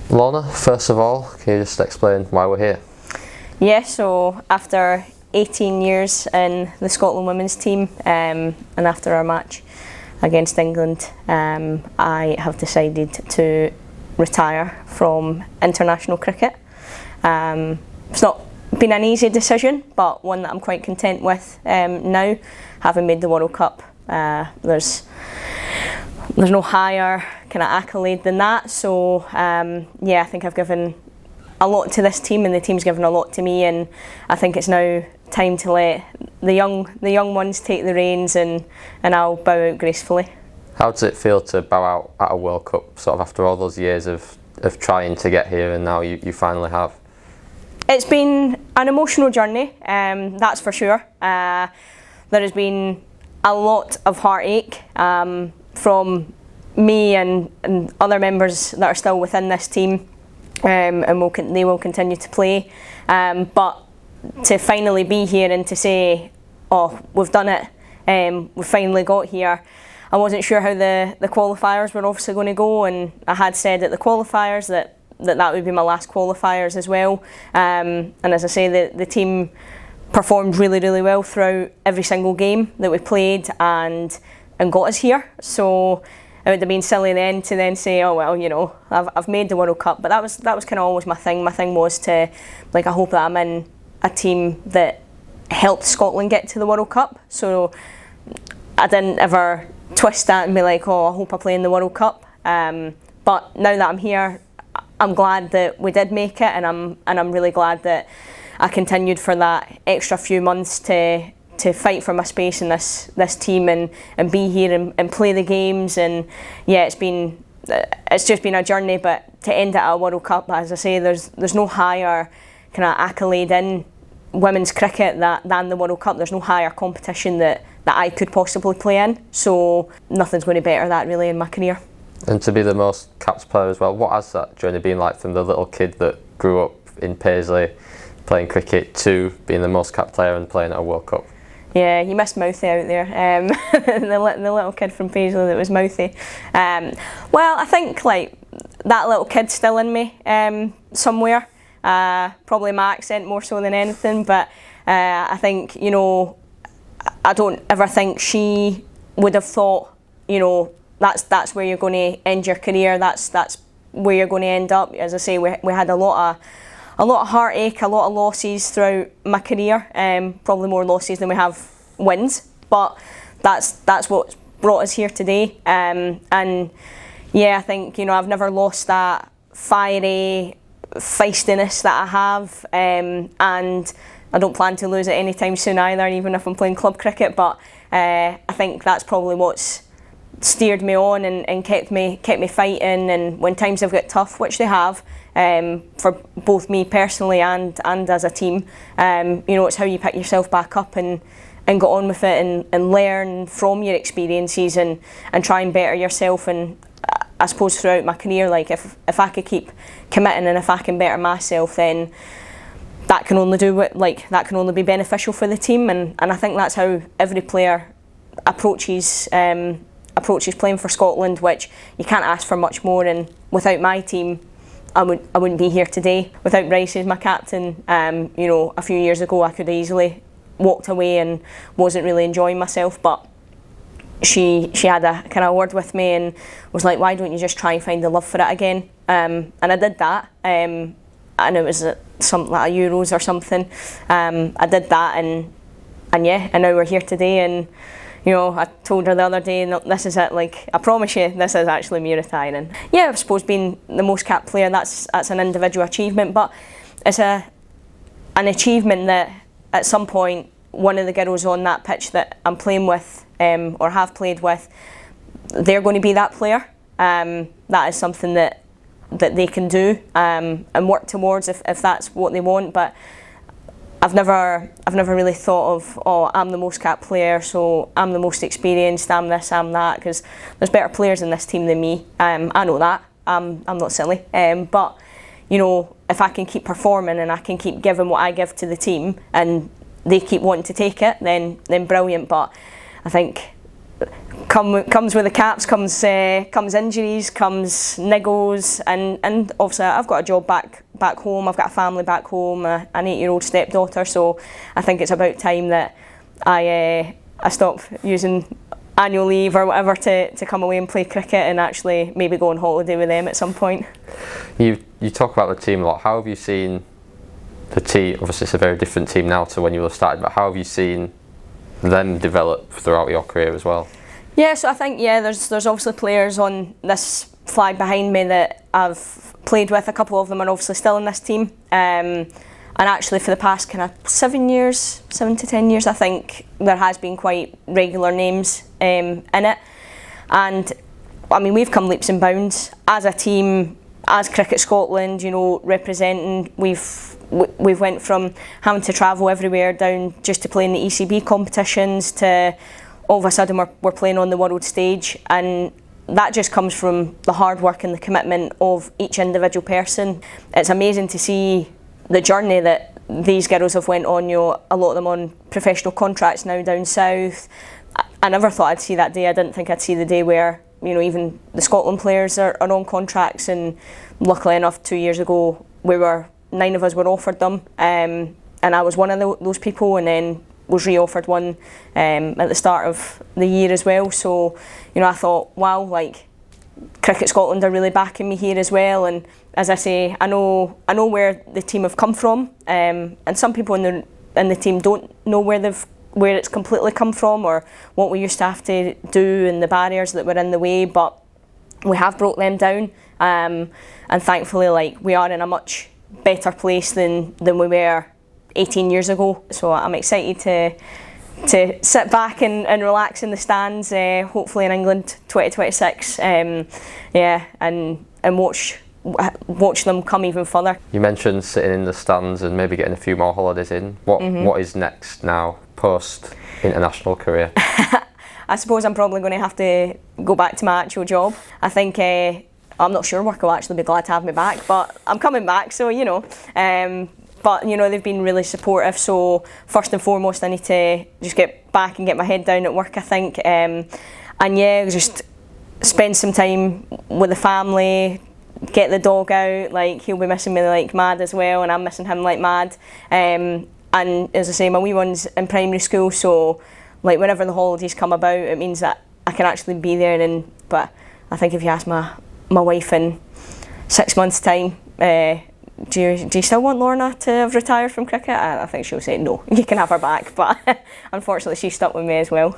Lorna, first of all, can you just explain why we're here? Yeah, so after 18 years in the Scotland women's team and after our match against England, I have decided to retire from international cricket. It's not been an easy decision, but one that I'm quite content with now, having made the World Cup. There's no higher kind of accolade than that, so yeah, I think I've given a lot to this team and the team's given a lot to me, and I think it's now time to let the young ones take the reins, and I'll bow out gracefully. How does it feel to bow out at a World Cup, sort of after all those years of trying to get here and now you finally have? It's been an emotional journey, that's for sure. There has been a lot of heartache from me and other members that are still within this team, and they will continue to play. But to finally be here and to say, oh, we've done it, we've finally got here. I wasn't sure how the qualifiers were obviously going to go, and I had said at the qualifiers that would be my last qualifiers as well. And as I say, the team performed really, really well throughout every single game that we played and got us here. So it would have been silly then to then say, oh well, you know, I've made the World Cup. But that was kind of always my thing. My thing was to, like, I hope that I'm in a team that helped Scotland get to the World Cup. So I didn't ever twist that and be like, oh, I hope I play in the World Cup. But now that I'm here, I'm glad that we did make it, and I'm really glad that I continued for that extra few months to fight for my space in this team and be here and play the games. And yeah, it's just been a journey, but to end it at a World Cup, as I say, there's no higher kind of accolade in women's cricket than the World Cup. There's no higher competition that I could possibly play in, so nothing's going to better that really in my career. And to be the most caps player as well, what has that journey been like from the little kid that grew up in Paisley playing cricket to being the most cap player and playing at a World Cup? Yeah, you missed Mouthy out there, the little kid from Paisley that was Mouthy. Well, I think like that little kid's still in me somewhere, probably my accent more so than anything, but I think, you know, I don't ever think she would have thought, you know, that's where you're going to end your career, that's where you're going to end up. As I say, we had a lot of heartache, a lot of losses throughout my career, probably more losses than we have wins, but that's what brought us here today. And yeah, I think, you know, I've never lost that fiery feistiness that I have, and I don't plan to lose it anytime soon either, even if I'm playing club cricket. But I think that's probably what's steered me on and kept me fighting. And when times have got tough, which they have, for both me personally and as a team, you know, it's how you pick yourself back up and get on with it and learn from your experiences and try and better yourself. And I suppose throughout my career, like if I could keep committing and if I can better myself, then that can only be beneficial for the team. And I think that's how every player approaches playing for Scotland, which you can't ask for much more. And without my team, I wouldn't be here today. Without Bryce as my captain, you know, a few years ago I could have easily walked away and wasn't really enjoying myself, but she had a kind of word with me and was like, why don't you just try and find the love for it again? And I did that, and it was something like a Euros or something. I did that, and yeah, and now we're here today. And you know, I told her the other day, no, this is it, like, I promise you, this is actually me retiring. Yeah, I suppose being the most cap player, that's an individual achievement, but it's an achievement that at some point, one of the girls on that pitch that I'm playing with, or have played with, they're going to be that player. That is something that they can do and work towards if that's what they want. But I've never really thought of, oh, I'm the most cap player, so I'm the most experienced, I'm this, I'm that, because there's better players in this team than me. I know that. I'm not silly. But you know, if I can keep performing and I can keep giving what I give to the team, and they keep wanting to take it, then brilliant. But I think comes with the caps, comes injuries, comes niggles, and obviously I've got a job back home. I've got a family back home, an 8-year-old stepdaughter. So I think it's about time that I stop using annual leave or whatever to come away and play cricket and actually maybe go on holiday with them at some point. You talk about the team a lot. How have you seen the team? Obviously it's a very different team now to when you were started, but how have you seen them develop throughout your career as well? Yeah, so I think there's obviously players on this flag behind me that I've played with. A couple of them are obviously still in this team, and actually for the past kind of 7 to 10 years, I think there has been quite regular names in it. And I mean, we've come leaps and bounds as a team, as Cricket Scotland, you know, representing. We've went from having to travel everywhere down just to play in the ECB competitions to all of a sudden we're playing on the world stage, and that just comes from the hard work and the commitment of each individual person. It's amazing to see the journey that these girls have went on. You know, a lot of them on professional contracts now down south. I never thought I'd see that day. I didn't think I'd see the day where, you know, even the Scotland players are on contracts, and luckily enough 2 years ago 9 of us were offered them, and I was one of those people, and then was re-offered one at the start of the year as well. So, you know, I thought, wow, like Cricket Scotland are really backing me here as well. And as I say, I know where the team have come from, and some people in the team don't know where it's completely come from or what we used to have to do and the barriers that were in the way. But we have broke them down, and thankfully, like, we are in a much better place than we were 18 years ago. So I'm excited to sit back and relax in the stands, hopefully in England 2026, and watch them come even further. You mentioned sitting in the stands and maybe getting a few more holidays in. What is next now post international career? I suppose I'm probably going to have to go back to my actual job. I think I'm not sure work will actually be glad to have me back, but I'm coming back, so you know. But you know, they've been really supportive, so first and foremost I need to just get back and get my head down at work, I think, and yeah, just spend some time with the family, get the dog out. Like, he'll be missing me like mad as well, and I'm missing him like mad, and as I say, my wee one's in primary school, so like whenever the holidays come about, it means that I can actually be there. But I think if you ask my wife in 6 months' time, do you still want Lorna to have retired from cricket? I think she'll say no, you can have her back, but unfortunately she's stuck with me as well.